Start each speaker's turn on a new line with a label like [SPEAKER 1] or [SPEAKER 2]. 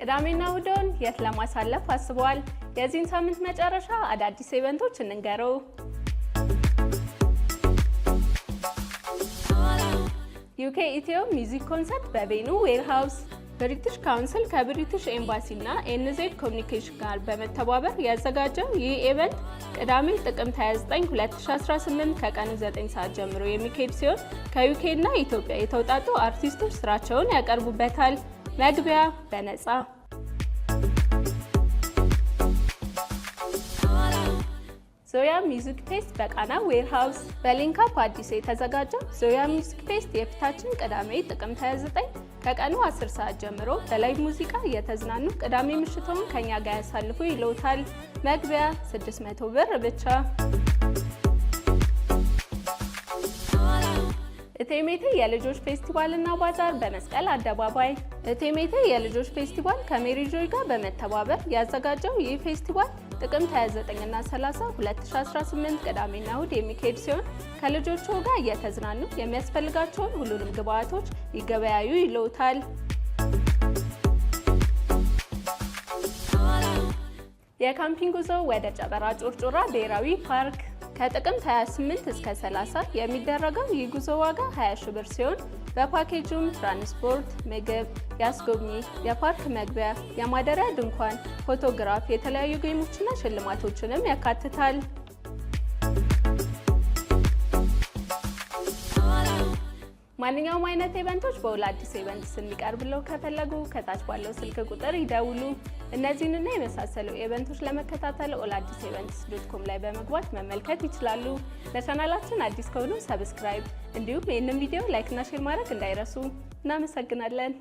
[SPEAKER 1] ቅዳሜና እሁድን የት ለማሳለፍ አስበዋል? የዚህን ሳምንት መጨረሻ አዳዲስ ኢቨንቶች እንንገረው። ዩኬ ኢትዮ ሚውዚክ ኮንሰርት በቬኑ ዌርሃውስ። ብሪቲሽ ካውንስል ከብሪቲሽ ኤምባሲና ኤንዜድ ኮሚኒኬሽን ጋር በመተባበር ያዘጋጀው ይህ ኢቨንት ቅዳሜ ጥቅምት 29 2018 ከቀኑ 9 ሰዓት ጀምሮ የሚካሄድ ሲሆን ከዩኬ እና ኢትዮጵያ የተውጣጡ አርቲስቶች ስራቸውን ያቀርቡበታል። መግቢያ በነፃ። ዞያ ሚውዚክ ፌስት በቃና ዌርሃውስ። በሊንክአፕ አዲስ የተዘጋጀው ዞያ ሚውዚክ ፌስት የፊታችን ቅዳሜ ጥቅምት 29 ከቀኑ 10 ሰዓት ጀምሮ በላይቭ ሙዚቃ እየተዝናኑ ቅዳሜ ምሽቱን ከኛ ጋር ያሳልፉ ይለውታል። መግቢያ 600 ብር ብቻ። እቴሜቴ የልጆች ፌስቲቫልና ባዛር በመስቀል አደባባይ። እቴሜቴ የልጆች ፌስቲቫል ከሜሪ ጆይ ጋር በመተባበር ያዘጋጀው ይህ ፌስቲቫል ጥቅምት 29 እና 30 2018 ቅዳሜና እሁድ የሚካሄድ ሲሆን ከልጆቹ ጋር እየተዝናኑ የሚያስፈልጋቸውን ሁሉንም ግብአቶች ይገበያዩ ይለውታል። የካምፒንግ ጉዞ ወደ ጨበራ ጩርጩራ ብሔራዊ ፓርክ ከጥቅምት 28 እስከ 30 የሚደረገው ይህ ጉዞ ዋጋ 20 ሺህ ብር ሲሆን በፓኬጁም ትራንስፖርት፣ ምግብ፣ ያስጎብኚ፣ የፓርክ መግቢያ፣ የማደሪያ ድንኳን፣ ፎቶግራፍ፣ የተለያዩ ጌሞችና ሽልማቶችንም ያካትታል። ማንኛውም አይነት ኢቨንቶች በኦል አዲስ ኢቨንትስ እንዲቀርብለው ከፈለጉ ከታች ባለው ስልክ ቁጥር ይደውሉ። እነዚህንና የመሳሰሉ ኢቨንቶች ለመከታተል oladisevents.com ላይ በመግባት መመልከት ይችላሉ። ለቻናላችን አዲስ ከሆኑ ሰብስክራይብ፣ እንዲሁም ይህንን ቪዲዮ ላይክ እና ሼር ማድረግ እንዳይረሱ። እናመሰግናለን።